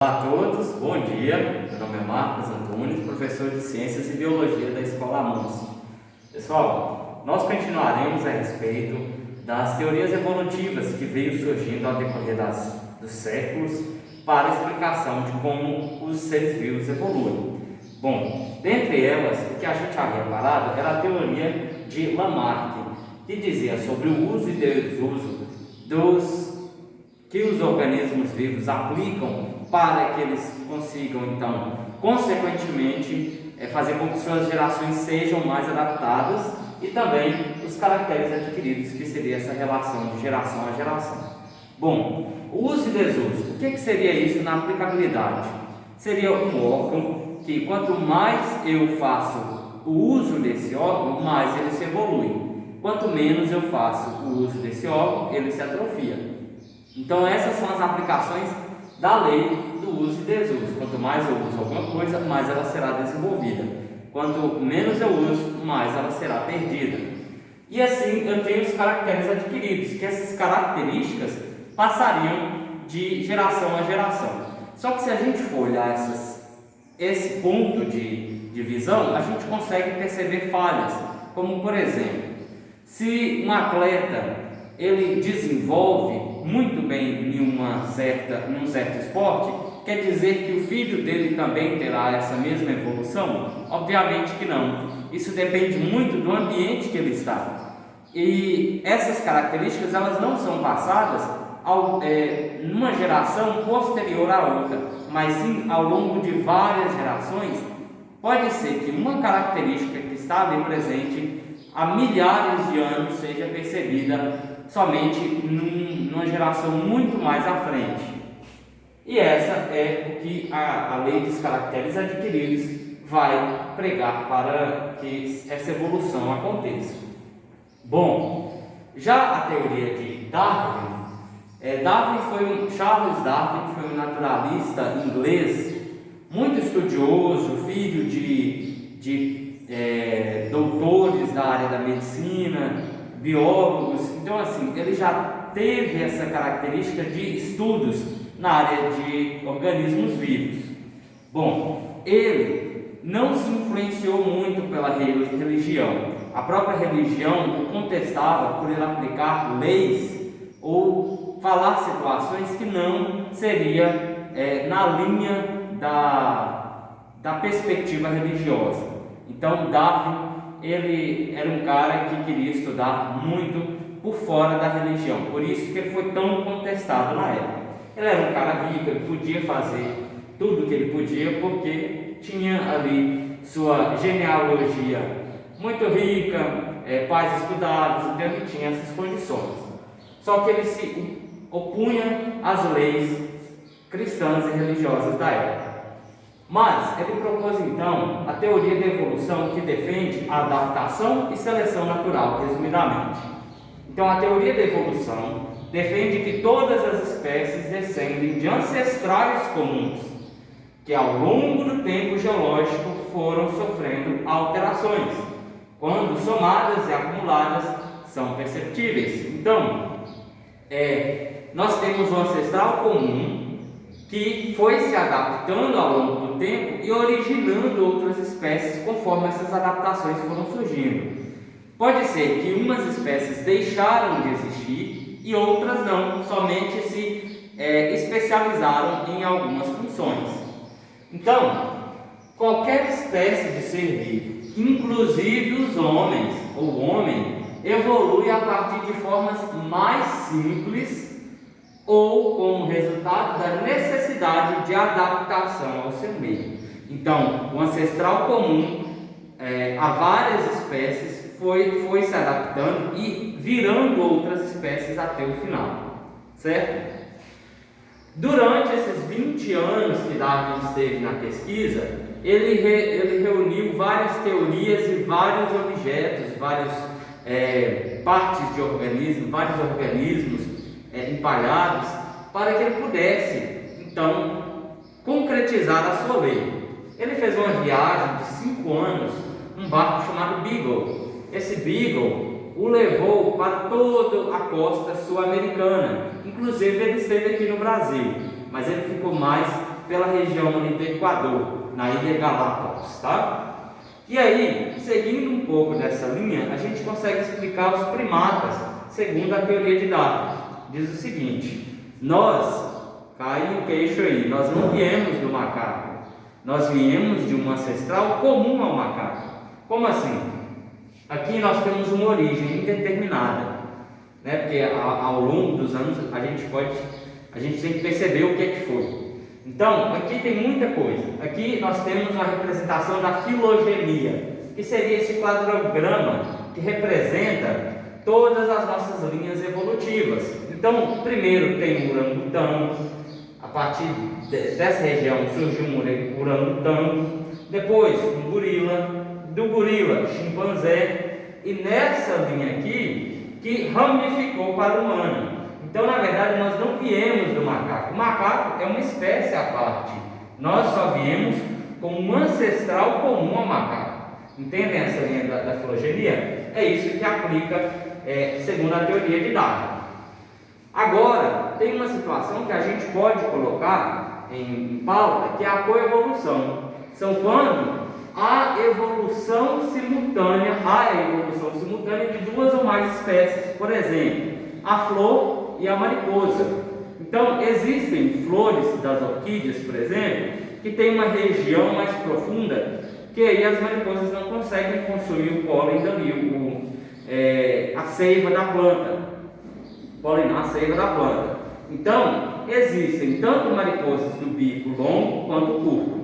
Olá a todos, bom dia. Meu nome é Marcos Antunes, professor de Ciências e Biologia da Escola Amanso. Pessoal, nós continuaremos a respeito das teorias evolutivas que veio surgindo ao decorrer dos séculos para a explicação de como os seres vivos evoluem. Bom, dentre elas, o que a gente havia parado era a teoria de Lamarck, que dizia sobre o uso e desuso que os organismos vivos aplicam para que eles consigam, então, consequentemente, fazer com que suas gerações sejam mais adaptadas e também os caracteres adquiridos, que seria essa relação de geração a geração. Bom, o uso e desuso, o que seria isso na aplicabilidade? Seria um órgão que, quanto mais eu faço o uso desse órgão, mais ele se evolui. Quanto menos eu faço o uso desse órgão, ele se atrofia. Então, essas são as aplicações da lei do uso e desuso. Quanto mais eu uso alguma coisa, mais ela será desenvolvida. Quanto menos eu uso, mais ela será perdida. E assim eu tenho os caracteres adquiridos, que essas características passariam de geração a geração. Só que se a gente for olhar esse ponto de visão, a gente consegue perceber falhas, como por exemplo, se um atleta ele desenvolve muito bem em um certo esporte, quer dizer que o filho dele também terá essa mesma evolução? Obviamente que não. Isso depende muito do ambiente que ele está. E essas características elas não são passadas numa geração posterior à outra, mas sim ao longo de várias gerações. Pode ser que uma característica que está ali presente há milhares de anos seja percebida somente numa geração muito mais à frente. E essa é o que a lei dos caracteres adquiridos vai pregar para que essa evolução aconteça. Bom, já a teoria de Darwin, Charles Darwin foi um naturalista inglês, muito estudioso, filho de doutores da área da medicina, biólogos. Então, assim, ele já teve essa característica de estudos na área de organismos vivos. Bom, ele não se influenciou muito pela religião. A própria religião o contestava por ele aplicar leis ou falar situações que não seria na linha da perspectiva religiosa. Então, Darwin ele era um cara que queria estudar muito por fora da religião, por isso que ele foi tão contestado na época. Ele era um cara rico, ele podia fazer tudo o que ele podia, porque tinha ali sua genealogia muito rica, pais estudados, então ele tinha essas condições. Só que ele se opunha às leis cristãs e religiosas da época. Mas ele propôs então a teoria da evolução, que defende a adaptação e seleção natural, resumidamente. Então, a teoria da evolução defende que todas as espécies descendem de ancestrais comuns, que ao longo do tempo geológico foram sofrendo alterações, quando somadas e acumuladas são perceptíveis. Então, nós temos um ancestral comum que foi se adaptando ao longo do tempo e originando outras espécies conforme essas adaptações foram surgindo. Pode ser que umas espécies deixaram de existir e outras não, somente se especializaram em algumas funções. Então, qualquer espécie de ser vivo, inclusive os homens, o homem, evolui a partir de formas mais simples ou como resultado da necessidade de adaptação ao seu meio. Então, o ancestral comum a várias espécies foi se adaptando e virando outras espécies até o final, certo? Durante esses 20 anos que Darwin esteve na pesquisa, ele reuniu várias teorias e vários objetos, várias partes de organismos, vários organismos empalhados, para que ele pudesse, então, concretizar a sua lei. Ele fez uma viagem de 5 anos, um barco chamado Beagle. Esse Beagle o levou para toda a costa sul-americana, inclusive ele esteve aqui no Brasil, mas ele ficou mais pela região ali do Equador, na Ilha Galápagos, tá? E aí, seguindo um pouco dessa linha, a gente consegue explicar os primatas, segundo a teoria de Darwin. Diz o seguinte: nós, cai o queixo aí, nós não viemos do macaco, nós viemos de um ancestral comum ao macaco. Como assim? Aqui nós temos uma origem indeterminada, né? Porque ao longo dos anos a gente tem que perceber o que é que foi. Então, aqui tem muita coisa. Aqui nós temos uma representação da filogenia, que seria esse quadrograma que representa todas as nossas linhas evolutivas. Então, primeiro tem o orangotango, a partir dessa região surgiu um orangotango, depois um gorila, do gorila chimpanzé, e nessa linha aqui que ramificou para o humano. Então, na verdade, nós não viemos do macaco. O macaco é uma espécie à parte. Nós só viemos como um ancestral comum ao macaco. Entendem essa linha da filogenia? É isso que aplica, segundo a teoria de Darwin. Agora, tem uma situação que a gente pode colocar em pauta, que é a coevolução. São quando há evolução simultânea de duas ou mais espécies. Por exemplo, a flor e a mariposa. Então, existem flores das orquídeas, por exemplo, que tem uma região mais profunda, que aí as mariposas não conseguem consumir o pólen dali, a seiva da planta. Pólen não, a seiva da planta. Então, existem tanto mariposas do bico longo quanto curto.